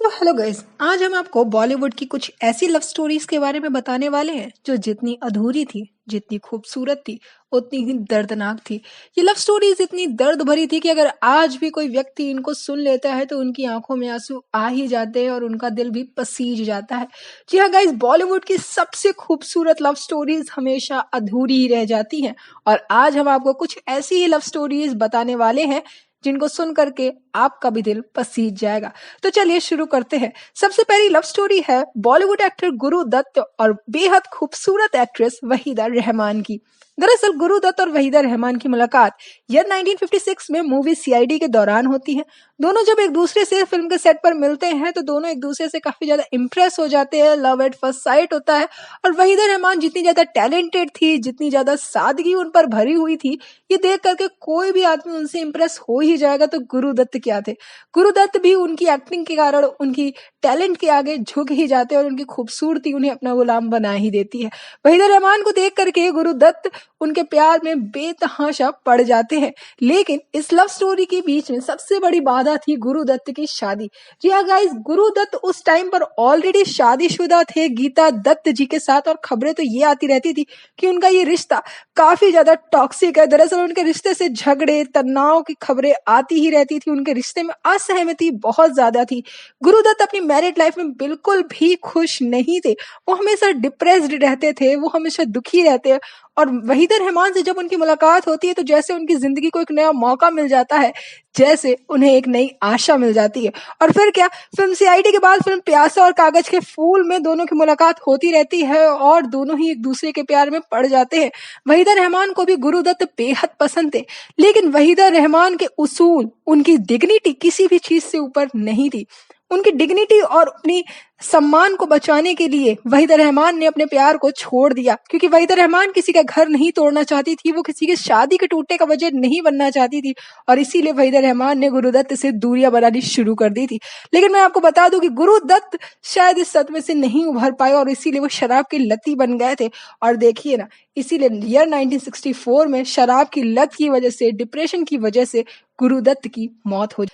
तो hello guys, आज हम आपको बॉलीवुड की कुछ ऐसी लव स्टोरीज के बारे में बताने वाले हैं जो जितनी अधूरी थी, जितनी खूबसूरत थी, उतनी ही दर्दनाक थी। ये लव स्टोरीज इतनी दर्द भरी थी कि अगर आज भी कोई व्यक्ति इनको सुन लेता है तो उनकी आंखों में आंसू आ ही जाते हैं और उनका दिल भी पसीज जाता है। जी हाँ गाइस, बॉलीवुड की सबसे खूबसूरत लव स्टोरीज हमेशा अधूरी ही रह जाती हैं और आज हम आपको कुछ ऐसी ही लव स्टोरीज बताने वाले हैं जिनको सुन करके आपका भी दिल पसीज जाएगा। तो चलिए शुरू करते हैं। सबसे पहली लव स्टोरी है बॉलीवुड एक्टर गुरु दत्त और बेहद खूबसूरत एक्ट्रेस वहीदा रहमान की। दरअसल गुरु दत्त और वहीदा रहमान की मुलाकात ईयर 1956 में मूवी सीआईडी के दौरान होती है। दोनों जब एक दूसरे से फिल्म के सेट पर मिलते हैं तो दोनों एक दूसरे से काफी ज्यादा इम्प्रेस हो जाते हैं। लव एट फर्स्ट साइट होता है और वहीदा रहमान जितनी ज्यादा टैलेंटेड थी, जितनी ज्यादा सादगी उन पर भरी हुई थी, ये देख करके कोई भी आदमी उनसे इम्प्रेस हो ही जाएगा। तो गुरु दत्त क्या थे, गुरु दत्त भी उनकी एक्टिंग के कारण, उनकी टैलेंट के आगे झुक ही जाते हैं और उनकी खूबसूरती उन्हें अपना गुलाम बना ही देती है। वहीदा रहमान को देख करके गुरु दत्त उनके प्यार में बेतहाशा पड़ जाते हैं। लेकिन इस लव स्टोरी के बीच में सबसे बड़ी बाधा थी गुरु दत्त की शादी। जी हाँ गाइस, गुरु दत्त उस टाइम पर ऑलरेडी शादीशुदा थे गीता दत्त जी के साथ और खबरें तो ये आती रहती थी कि उनका ये रिश्ता काफी ज्यादा टॉक्सिक है। दरअसल उनके रिश्ते से झगड़े, तनाव की खबरें आती ही रहती थी। उनके रिश्ते में असहमति बहुत ज्यादा थी। गुरु दत्त अपनी मैरिड लाइफ में बिल्कुल भी खुश नहीं थे। वो हमेशा डिप्रेस्ड रहते थे, वो हमेशा दुखी रहते। और वहीदा रहमान से जब उनकी मुलाकात होती है तो जैसे उनकी जिंदगी को एक नया मौका मिल जाता है, जैसे उन्हें एक नई आशा मिल जाती है। और फिर क्या, फिल्म सीआईडी के बाद फिल्म प्यासा और कागज के फूल में दोनों की मुलाकात होती रहती है और दोनों ही एक दूसरे के प्यार में पड़ जाते हैं। वहीदा रहमान को भी गुरु दत्त बेहद पसंद थे, लेकिन वहीदा रहमान के उसूल, उनकी डिग्निटी किसी भी चीज से ऊपर नहीं थी। उनकी डिग्निटी और अपनी सम्मान को बचाने के लिए वहीदा रहमान ने अपने प्यार को छोड़ दिया, क्योंकि वहीदा रहमान किसी का घर नहीं तोड़ना चाहती थी, वो किसी की शादी के टूटने का वजह नहीं बनना चाहती थी और इसीलिए वहीदा रहमान ने गुरु दत्त से दूरियां बनानी शुरू कर दी थी। लेकिन मैं आपको बता दूं कि गुरु दत्त शायद इस सदमे से नहीं उभर पाए और इसीलिए वो शराब के लती बन गए थे। और देखिए ना, इसीलिए ईयर 1964 में शराब की लत की वजह से, डिप्रेशन की वजह से गुरु दत्त की मौत हो।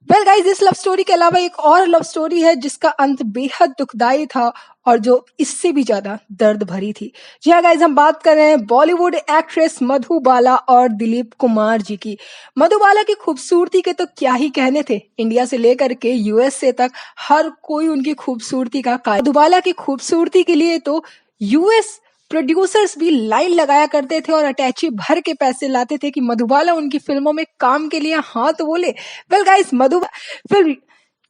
वेल गाइस, इस लव स्टोरी के अलावा एक और लव स्टोरी है जिसका अंत बेहद दुखदाई था और जो इससे भी ज्यादा दर्द भरी थी। जी हाँ गाइस, हम बात कर रहे हैं बॉलीवुड एक्ट्रेस मधुबाला और दिलीप कुमार जी की। मधुबाला की खूबसूरती के तो क्या ही कहने थे, इंडिया से लेकर के यूएसए तक हर कोई उनकी खूबसूरती का कायल। मधुबाला की खूबसूरती के लिए तो यूएस प्रोड्यूसर्स भी लाइन लगाया करते थे और अटैची भर के पैसे लाते थे कि मधुबाला उनकी फिल्मों में काम के लिए हाथ बोले। वेल गाइस, फिल्म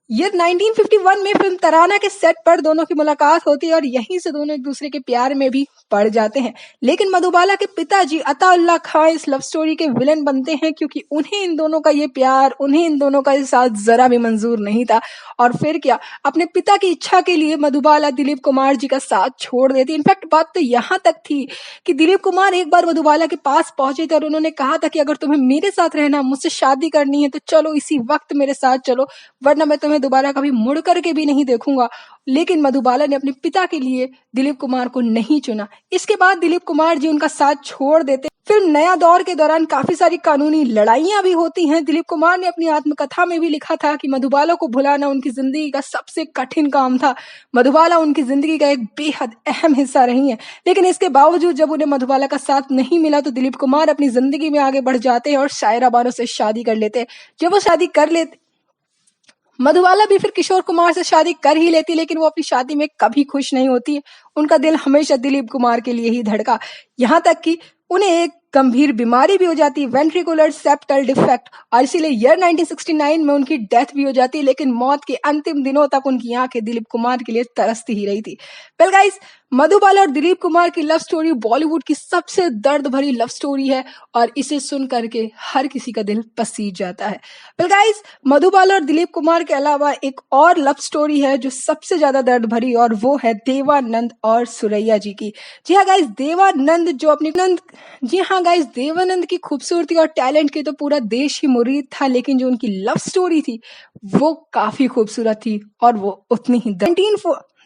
ईयर 1951 में फिल्म तराना के सेट पर दोनों की मुलाकात होती है और यहीं से दोनों एक दूसरे के प्यार में भी पड़ जाते हैं। लेकिन मधुबाला के पिताजी अताउल्लाह खान इस लव स्टोरी के विलन बनते हैं, क्योंकि उन्हें इन दोनों का ये प्यार, उन्हें इन दोनों का ये साथ जरा भी मंजूर नहीं था। और फिर क्या, अपने पिता की इच्छा के लिए मधुबाला दिलीप कुमार जी का साथ छोड़ देती। इनफैक्ट बात तो यहाँ तक थी कि दिलीप कुमार एक बार मधुबाला के पास पहुंचे थे और उन्होंने कहा था कि अगर तुम्हें मेरे साथ रहना, मुझसे शादी करनी है तो चलो इसी वक्त मेरे साथ चलो, वरना मैं तुम्हें दोबारा कभी मुड़ करके भी नहीं देखूंगा। लेकिन मधुबाला ने अपने पिता के लिए दिलीप कुमार को नहीं चुना। इसके बाद दिलीप कुमार जी उनका साथ छोड़ देते। फिल्म नया दौर के दौरान काफी सारी कानूनी लड़ाइयां भी होती हैं। दिलीप कुमार ने अपनी आत्मकथा में भी लिखा था कि मधुबाला को भुलाना उनकी जिंदगी का सबसे कठिन काम था। मधुबाला उनकी जिंदगी का एक बेहद अहम हिस्सा रही है, लेकिन इसके बावजूद जब उन्हें मधुबाला का साथ नहीं मिला तो दिलीप कुमार अपनी जिंदगी में आगे बढ़ जाते हैं और शायरा बानो से शादी कर लेते हैं। जब वो शादी कर लेते, मधुबाला भी फिर किशोर कुमार से शादी कर ही लेती, लेकिन वो अपनी शादी में कभी खुश नहीं होती। उनका दिल हमेशा दिलीप कुमार के लिए ही धड़का, यहाँ तक कि उन्हें एक गंभीर बीमारी भी हो जाती है, वेंट्रिकुलर सेप्टल डिफेक्ट, और इसीलिए ईयर 1969 में उनकी डेथ भी हो जाती है। लेकिन मौत के अंतिम दिनों तक उनकी आंखें दिलीप कुमार के लिए तरसती ही रही थी। वेल गाइस, मधुबाला और दिलीप कुमार की लव स्टोरी बॉलीवुड की सबसे दर्द भरी लव स्टोरी है और इसे सुन करके हर किसी का दिल पसीज जाता है। वेल गाइस, मधुबाला और दिलीप कुमार के अलावा एक और लव स्टोरी है जो सबसे ज्यादा दर्द भरी, और वो है देवानंद और सुरैया जी की। जी हाँ गाइस, देवानंद जो अपनी जी हाँ गाइस, देवानंद की खूबसूरती और टैलेंट की तो पूरा देश ही मुरीद था, लेकिन जो उनकी लव स्टोरी थी वो काफी खूबसूरत थी और वो उतनी ही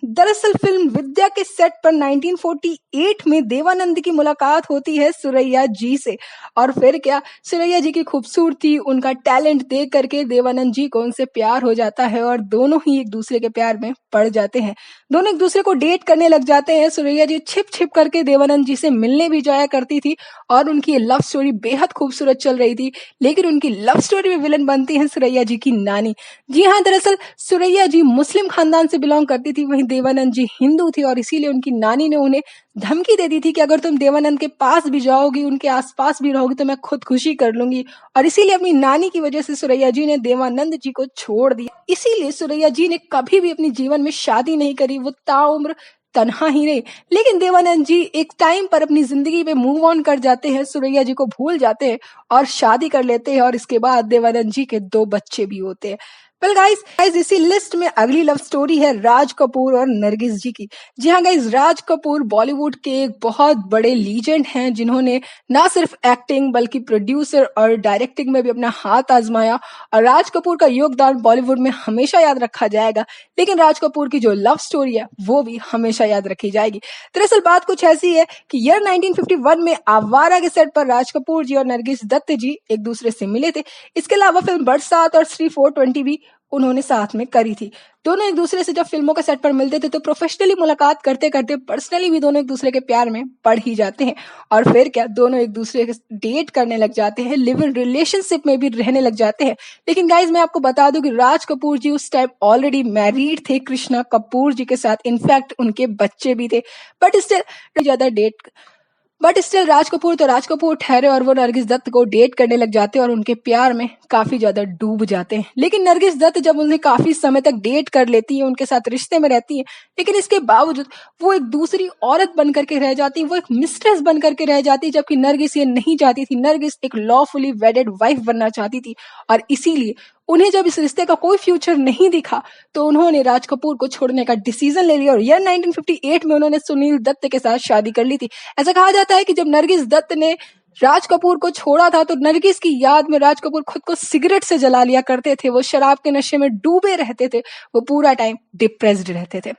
दरअसल फिल्म विद्या के सेट पर 1948 में देवानंद की मुलाकात होती है सुरैया जी से। और फिर क्या, सुरैया जी की खूबसूरती, उनका टैलेंट देख करके देवानंद जी को उनसे प्यार हो जाता है और दोनों ही एक दूसरे के प्यार में पड़ जाते हैं। दोनों एक दूसरे को डेट करने लग जाते हैं। सुरैया जी छिप छिप करके देवानंद जी से मिलने भी जाया करती थी और उनकी लव स्टोरी बेहद खूबसूरत चल रही थी। लेकिन उनकी लव स्टोरी में विलन बनती है सुरैया जी की नानी। जी हाँ, दरअसल सुरैया जी मुस्लिम खानदान से बिलोंग करती थी, वहीं देवानंद जी हिंदू थी और इसीलिए उनकी नानी ने उन्हें धमकी दे दी थी कि अगर तुम देवानंद के पास भी जाओगी, उनके आसपास भी रहोगी तो मैं खुदकुशी कर लूंगी। और इसीलिए अपनी नानी की वजह से सुरैया जी ने देवानंद जी को छोड़ दिया। इसीलिए सुरैया जी ने कभी भी अपने जीवन में शादी नहीं करी, वो ताउम्र तन्हा ही रहे। लेकिन देवानंद जी एक टाइम पर अपनी जिंदगी में मूव ऑन कर जाते हैं, सुरैया जी को भूल जाते हैं और शादी कर लेते हैं और इसके बाद देवानंद जी के 2 बच्चे भी होते हैं। वेल गाइस इसी लिस्ट में अगली लव स्टोरी है राज कपूर और नरगिस जी की। जी हाँ गाइस, राज कपूर बॉलीवुड के एक बहुत बड़े लीजेंड हैं जिन्होंने ना सिर्फ एक्टिंग बल्कि प्रोड्यूसर और डायरेक्टिंग में भी अपना हाथ आजमाया। और राज कपूर का योगदान बॉलीवुड में हमेशा याद रखा जाएगा। लेकिन राज कपूर की जो लव स्टोरी है वो भी हमेशा याद रखी जाएगी। दरअसल बात कुछ ऐसी है कि ईयर 1951 में आवारा के सेट पर राज कपूर जी और नरगिस दत्त जी एक दूसरे से मिले थे। इसके अलावा फिल्म बरसात और श्री 420 भी उन्होंने साथ में करी थी। दोनों एक दूसरे से जब फिल्मों के सेट पर मिलते थे तो प्रोफेशनली मुलाकात करते करते पर्सनली भी दोनों एक दूसरे के प्यार में पड़ ही जाते हैं। और फिर क्या, दोनों एक दूसरे के डेट करने लग जाते हैं, लिव इन रिलेशनशिप में भी रहने लग जाते हैं। लेकिन गाइज मैं आपको बता दूं कि राज कपूर जी उस टाइम ऑलरेडी मैरिड थे कृष्णा कपूर जी के साथ। इनफैक्ट उनके बच्चे भी थे। बट स्टिल राज कपूर ठहरे और वो नरगिस दत्त को डेट करने लग जाते हैं और उनके प्यार में काफी ज्यादा डूब जाते हैं। लेकिन नरगिस दत्त जब उन्हें काफी समय तक डेट कर लेती है, उनके साथ रिश्ते में रहती है, लेकिन इसके बावजूद वो एक दूसरी औरत बन करके रह जाती है, वो एक मिस्ट्रेस बन करके रह जाती है, जबकि नरगिस ये नहीं चाहती थी। नरगिस एक लॉफुली वेडेड वाइफ बनना चाहती थी और इसीलिए उन्हें जब इस रिश्ते का कोई फ्यूचर नहीं दिखा तो उन्होंने राज कपूर को छोड़ने का डिसीजन ले लिया और ईयर 1958 में उन्होंने सुनील दत्त के साथ शादी कर ली थी। ऐसा कहा जाता है कि जब नरगिस दत्त ने राज कपूर को छोड़ा था तो नरगिस की याद में राज कपूर खुद को सिगरेट से जला लिया करते थे। वो शराब के नशे में डूबे रहते थे, वो पूरा टाइम डिप्रेस्ड रहते थे।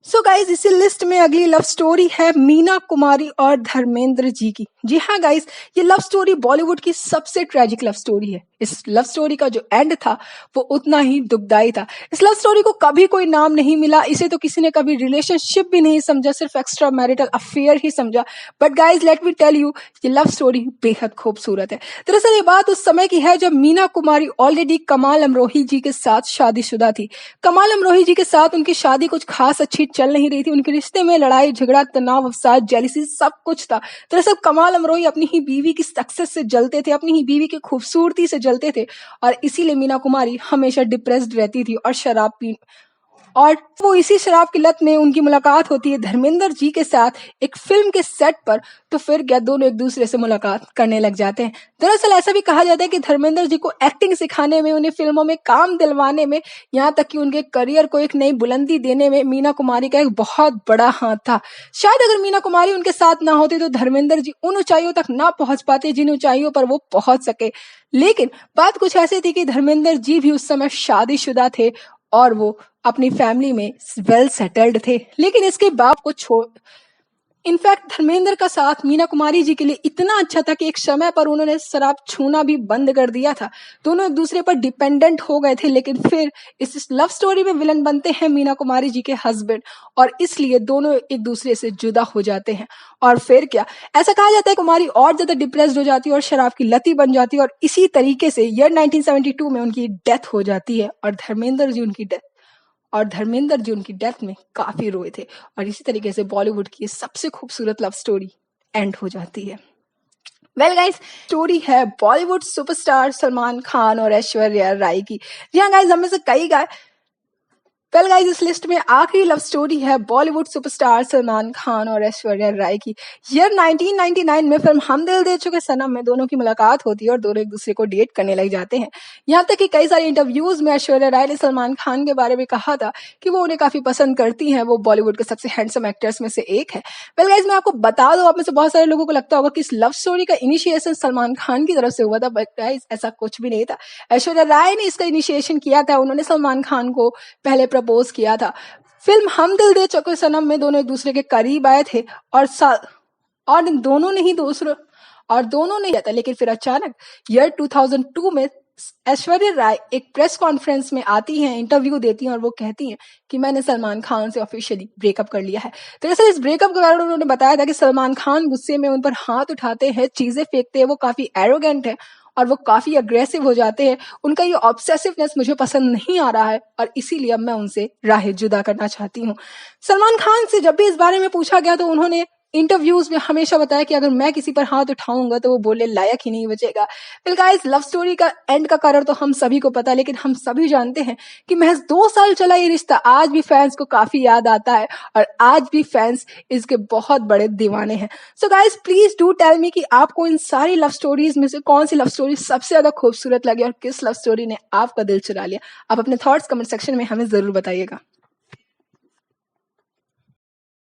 सो गाइज इसी लिस्ट में अगली लव स्टोरी है मीना कुमारी और धर्मेंद्र जी की। जी हाँ गाइज, ये लव स्टोरी बॉलीवुड की सबसे ट्रेजिक लव स्टोरी है। इस लव स्टोरी का जो एंड था वो उतना ही दुखदाई था। इस लव स्टोरी को कभी कोई नाम नहीं मिला, इसे तो किसी ने कभी रिलेशनशिप भी नहीं समझा, सिर्फ एक्स्ट्रा मैरिटल अफेयर ही समझा। But guys let me tell you, ये लव स्टोरी बेहद खूबसूरत है। दरअसल ये बात उस समय की है जब मीना कुमारी ऑलरेडी कमाल अमरोही जी के साथ शादीशुदा थी। कमाल अमरोही जी के साथ उनकी शादी कुछ खास अच्छी चल नहीं रही थी। उनके रिश्ते में लड़ाई झगड़ा, तनाव, अवसाद, जेलिसी सब कुछ था। दरअसल कमाल अमरोही अपनी ही बीवी की सक्सेस से जलते थे, अपनी ही बीवी की खूबसूरती से जलते थे और इसीलिए मीना कुमारी हमेशा डिप्रेस्ड रहती थी और शराब पी और वो इसी शराब की लत में उनकी मुलाकात होती है धर्मेंद्र जी के साथ एक फिल्म के सेट पर। तो फिर क्या, दोनों एक दूसरे से मुलाकात करने लग जाते हैं। दरअसल ऐसा भी कहा जाता है कि धर्मेंद्र जी को एक्टिंग सिखाने में, उन्हें फिल्मों में काम दिलवाने में, यहाँ तक कि उनके करियर को एक नई बुलंदी देने में मीना कुमारी का एक बहुत बड़ा हाथ था। शायद अगर मीना कुमारी उनके साथ ना होती तो धर्मेंद्र जी उन ऊंचाइयों तक ना पहुंच पाते जिन ऊंचाइयों पर वो पहुंच सके। लेकिन बात कुछ ऐसी थी कि धर्मेंद्र जी भी उस समय शादीशुदा थे और वो अपनी फैमिली में वेल सेटल्ड थे। लेकिन इसके बाप को छोड़ इनफैक्ट धर्मेंद्र का साथ मीना कुमारी जी के लिए इतना अच्छा था कि एक समय पर उन्होंने शराब छूना भी बंद कर दिया था। दोनों एक दूसरे पर डिपेंडेंट हो गए थे। लेकिन फिर इस लव स्टोरी में विलन बनते हैं मीना कुमारी जी के हस्बैंड और इसलिए दोनों एक दूसरे से जुदा हो जाते हैं। और फिर क्या, ऐसा कहा जाता है कुमारी और ज्यादा डिप्रेस्ड हो जाती है और शराब की लती बन जाती है और इसी तरीके से ईयर 1972 में उनकी डेथ हो जाती है और धर्मेंद्र जी उनकी डेथ में काफी रोए थे। और इसी तरीके से बॉलीवुड की सबसे खूबसूरत लव स्टोरी एंड हो जाती है। वेल गाइस, स्टोरी है बॉलीवुड सुपरस्टार सलमान खान और ऐश्वर्या राय की। जी हाँ गाइस, हमें से कई वेल गाइस, इस लिस्ट में आखिरी लव स्टोरी है बॉलीवुड सुपरस्टार सलमान खान और ऐश्वर्या राय की। ईयर 1999 में फिल्म हम दिल दे चुके सनम में दोनों की मुलाकात होती है और दोनों एक दूसरे को डेट करने लग जाते हैं। यहाँ तक कि कई सारे इंटरव्यूज में ऐश्वर्या राय ने सलमान खान के बारे में कहा था कि वो उन्हें काफी पसंद करती हैं, वो बॉलीवुड के सबसे हैंडसम एक्टर्स में से एक है। वेल गाइस, मैं आपको बता दूं, आप में से बहुत सारे लोगों को लगता होगा कि इस लव स्टोरी का इनिशिएशन सलमान खान की तरफ से हुआ था, बट गाइस ऐसा कुछ भी नहीं था। ऐश्वर्या राय ने इसका इनिशिएशन किया था। उन्होंने सलमान खान को पहले प्रपोज किया था। फिल्म हम दिल दे चुके सनम में दोनों एक दूसरे के करीब आए थे और दोनों ने किया था, लेकिन फिर अचानक ईयर 2002 में ऐश्वर्या राय एक प्रेस कॉन्फ्रेंस में आती हैं, इंटरव्यू देती हैं और वो कहती हैं कि मैंने सलमान खान से ऑफिशियली ब्रेकअप कर लिया है। दरअसल इस ब्रेकअप के कारण उन्होंने बताया था कि सलमान खान गुस्से में उन पर हाथ उठाते हैं, चीजें फेंकते हैं, वो काफी एरोगेंट है और वो काफी अग्रेसिव हो जाते हैं। उनका ये ऑब्सेसिवनेस मुझे पसंद नहीं आ रहा है और इसीलिए अब मैं उनसे राहें जुदा करना चाहती हूँ। सलमान खान से जब भी इस बारे में पूछा गया तो उन्होंने इंटरव्यूज में हमेशा बताया कि अगर मैं किसी पर हाथ उठाऊंगा तो वो बोलने लायक ही नहीं बचेगा। वेल गाइस, लव स्टोरी का एंड का कारण तो हम सभी को पता है, लेकिन हम सभी जानते हैं कि महज 2 साल चला ये रिश्ता आज भी फैंस को काफी याद आता है और आज भी फैंस इसके बहुत बड़े दीवाने हैं। So guys, please do tell me कि आपको इन सारी लव स्टोरीज में से कौन सी लव स्टोरी सबसे ज्यादा खूबसूरत लगी और किस लव स्टोरी ने आपका दिल चुरा लिया। आप अपने थॉट्स कमेंट सेक्शन में हमें जरूर बताइएगा।